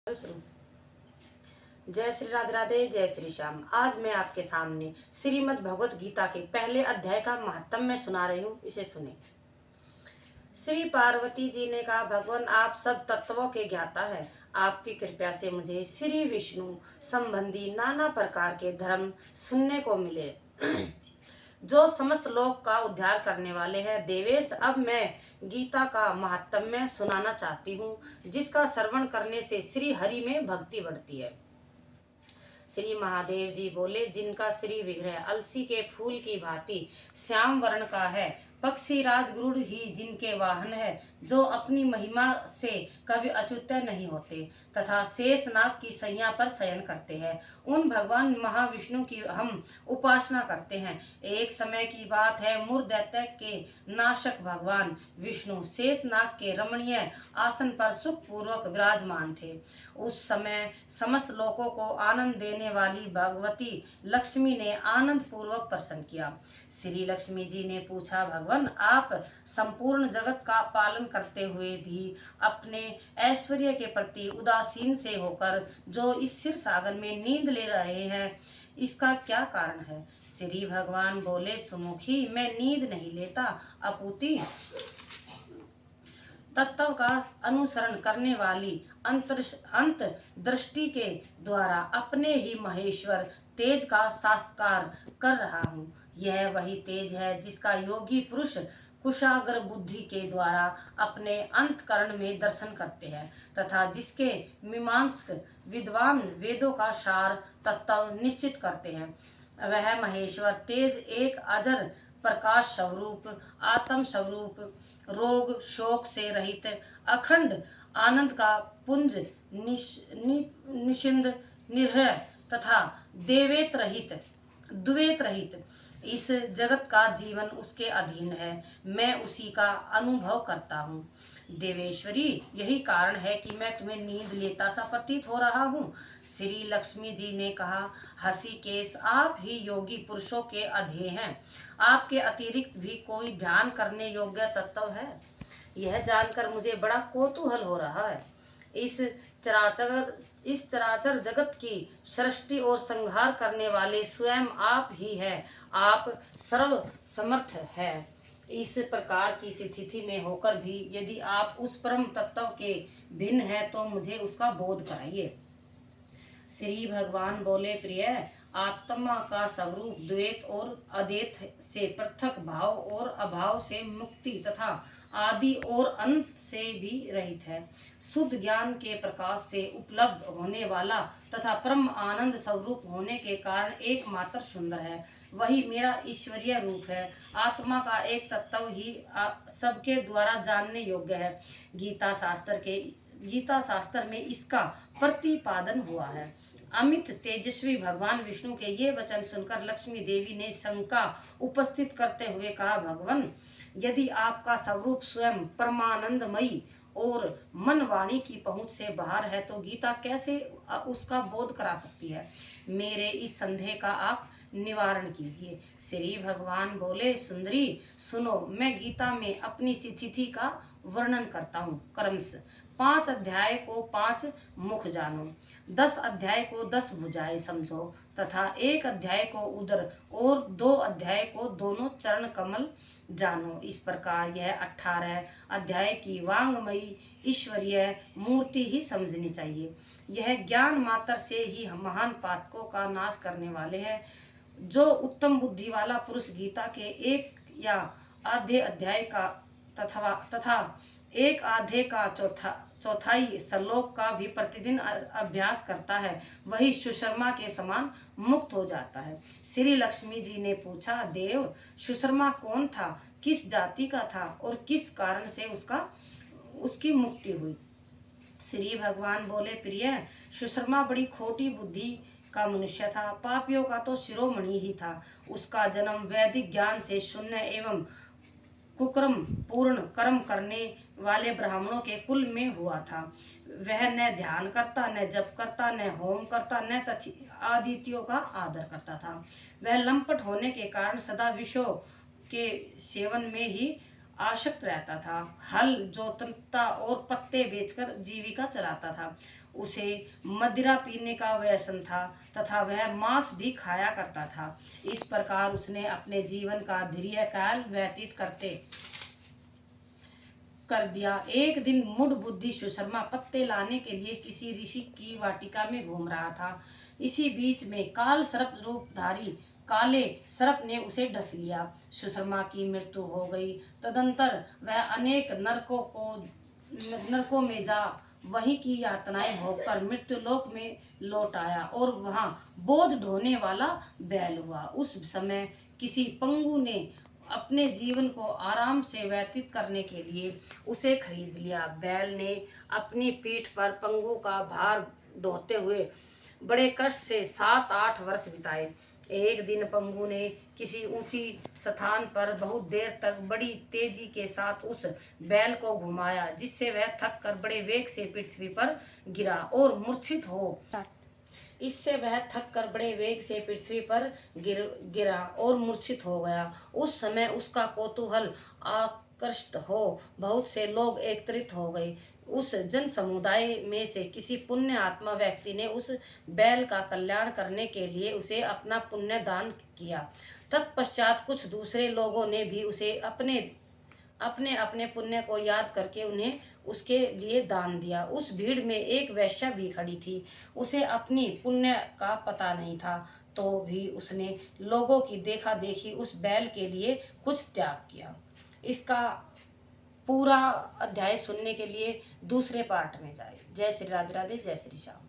शुरू। जय श्री राधे राधे, जय श्री श्याम। आज मैं आपके सामने श्रीमद् भगवत गीता के पहले अध्याय का महात्म्य सुना रही हूँ, इसे सुने। श्री पार्वती जी ने कहा, भगवान आप सब तत्वों के ज्ञाता है। आपकी कृपा से मुझे श्री विष्णु संबंधी नाना प्रकार के धर्म सुनने को मिले जो समस्त लोक का उद्धार करने वाले हैं। देवेश, अब मैं गीता का महात्म्य सुनाना चाहती हूँ, जिसका श्रवण करने से श्री हरि में भक्ति बढ़ती है। श्री महादेव जी बोले, जिनका श्री विग्रह अलसी के फूल की भांति श्याम वर्ण का है, पक्षी राजगरुड़ ही जिनके वाहन है, जो अपनी महिमा से कभी अच्युत नहीं होते तथा शेष नाग की सैया पर शयन करते हैं, उन भगवान महाविष्णु की हम उपासना करते हैं। एक समय की बात है, मुर दैत्य के नाशक भगवान विष्णु शेष नाग के रमणीय आसन पर सुख पूर्वक विराजमान थे। उस समय समस्त लोगों को आनंद देने वाली भगवती लक्ष्मी ने आनंद पूर्वक प्रसन्न किया। श्री लक्ष्मी जी ने पूछा, भगवान आप संपूर्ण जगत का पालन करते हुए भी अपने ऐश्वर्य के प्रति उदासीन से होकर जो इस क्षीर सागर में नींद ले रहे हैं, इसका क्या कारण है? श्री भगवान बोले, सुमुखी मैं नींद नहीं लेता, अपूति तत्व का अनुसरण करने वाली अंत दृष्टि के द्वारा अपने ही महेश्वर तेज का साक्षात्कार कर रहा हूँ। यह वही तेज है जिसका योगी पुरुष कुशाग्र बुद्धि के द्वारा अपने अंतकरण में दर्शन करते हैं तथा जिसके मीमांसक विद्वान वेदों का सार तत्व निश्चित करते हैं। वह महेश्वर तेज एक अजर प्रकाश स्वरूप, आत्म स्वरूप, रोग शोक से रहित अखंड आनंद का पुंज, निशिंद निर्भय तथा द्वैत रहित इस जगत का जीवन उसके अधीन है। मैं उसी का अनुभव करता हूँ। देवेश्वरी, यही कारण है कि मैं तुम्हें नींद लेता सा प्रतीत हो रहा हूँ। श्री लक्ष्मी जी ने कहा, हसीकेश आप ही योगी पुरुषों के अधेय हैं। आपके अतिरिक्त भी कोई ध्यान करने योग्य तत्व है? यह जानकर मुझे बड़ा कौतूहल हो रहा है। इस चराचर जगत की सृष्टि और संहार करने वाले स्वयं आप ही हैं। आप सर्व समर्थ हैं। इस प्रकार की स्थिति में होकर भी यदि आप उस परम तत्व के भिन्न हैं तो मुझे उसका बोध कराइए। श्री भगवान बोले, प्रिय आत्मा का स्वरूप द्वैत और अद्वैत से पृथक, भाव और अभाव से मुक्ति तथा आदि और अंत से भी रहित है। शुद्ध ज्ञान के प्रकाश से उपलब्ध होने वाला तथा परम आनंद स्वरूप होने के कारण एकमात्र सुंदर है। वही मेरा ईश्वरीय रूप है। आत्मा का एक तत्व ही सबके द्वारा जानने योग्य है। गीता शास्त्र में इसका प्रतिपादन हुआ है। अमित तेजस्वी भगवान विष्णु के ये वचन सुनकर लक्ष्मी देवी ने शंका उपस्थित करते हुए कहा, भगवान यदि आपका स्वरूप स्वयं परमानंदमयी और मन वाणी की पहुंच से बाहर है तो गीता कैसे उसका बोध करा सकती है? मेरे इस संदेह का आप निवारण कीजिए। श्री भगवान बोले, सुंदरी सुनो, मैं गीता में अपनी स्थिति का वर्णन करता हूँ। क्रमश 5 अध्याय को 5 मुख जानो, 10 अध्याय को 10 भुजाएं समझो तथा 1 अध्याय को उदर और 2 अध्याय को दोनों चरण कमल जानो। इस प्रकार यह 18 अध्याय की वांगमयी ईश्वरीय मूर्ति ही समझनी चाहिए। यह ज्ञान मात्र से ही महान पातकों का नाश करने वाले हैं। जो उत्तम बुद्धि वाला पुरुष गीता के एक या आधे अध्याय का तथा एक आधे का चौथाई श्लोक का भी प्रतिदिन अभ्यास करता है, वही सुशर्मा के समान मुक्त हो जाता है। श्री लक्ष्मी जी ने पूछा, देव सुशर्मा कौन था, किस जाति का था और किस कारण से उसकी मुक्ति हुई? श्री भगवान बोले, प्रिय सुशर्मा बड़ी खोटी बुद्धि का मनुष्य था। पापियों का तो शिरोमणि ही था। उसका जन्म वैदिक ज्ञान से शून्य एवं कुकर्म पूर्ण कर्म करने वाले ब्राह्मणों के कुल में हुआ था। वह न ध्यान करता, न जप करता, न होम करता, न आदित्यों का आदर करता था। वह लंपट होने के कारण सदा विषयों के सेवन में ही आसक्त रहता था। हल जोतता और पत्ते बेचकर जीविका चलाता था। उसे मदिरा पीने का व्यसन था तथा वह मांस भी खाया करता था। इस प्रकार उसने अपने जीवन का दीर्घकाल व्यतीत करते कर दिया। एक दिन मूढ़ बुद्धि सुशर्मा पत्ते लाने के लिए किसी ऋषि की वाटिका में घूम रहा था। इसी बीच में काल सर्प रूपधारी काले सर्प ने उसे डस लिया। सुशर्मा की मृत्यु हो गई। तदंतर वह अनेक नरकों में जा वहीं की यातनाएं भोगकर मृत्युलोक में लौट आया और वहां बोझ ढोने वाला बैल हुआ। उस समय किसी पंगु ने अपने जीवन को आराम से व्यतीत करने के लिए उसे खरीद लिया। बैल ने अपनी पीठ पर पंगु का भार ढोते हुए बड़े कष्ट से 7-8 वर्ष बिताए। एक दिन पंगु ने किसी ऊंची स्थान पर बहुत देर तक बड़ी तेजी के साथ उस बैल को घुमाया, जिससे वह थक कर बड़े वेग से पृथ्वी पर गिरा और मूर्छित हो इससे वह थक कर बड़े वेग से पृथ्वी पर गिरा और मूर्छित हो गया। उस समय उसका कौतूहल आकृष्ट हो बहुत से लोग एकत्रित हो गए। उस जन समुदाय में से किसी पुण्य आत्मा व्यक्ति ने उस बैल का कल्याण करने के लिए उसे अपना पुण्य दान किया। तत्पश्चात कुछ दूसरे लोगों ने भी उसे अपने अपने अपने पुण्य को याद करके उन्हें उसके लिए दान दिया। उस भीड़ में एक वैश्या भी खड़ी थी। उसे अपनी पुण्य का पता नहीं था, तो भी उसने लोगों की देखा देखी उस बैल के लिए कुछ त्याग किया। इसका पूरा अध्याय सुनने के लिए दूसरे पार्ट में जाए। जय श्री राधे राधे, जय श्री श्याम।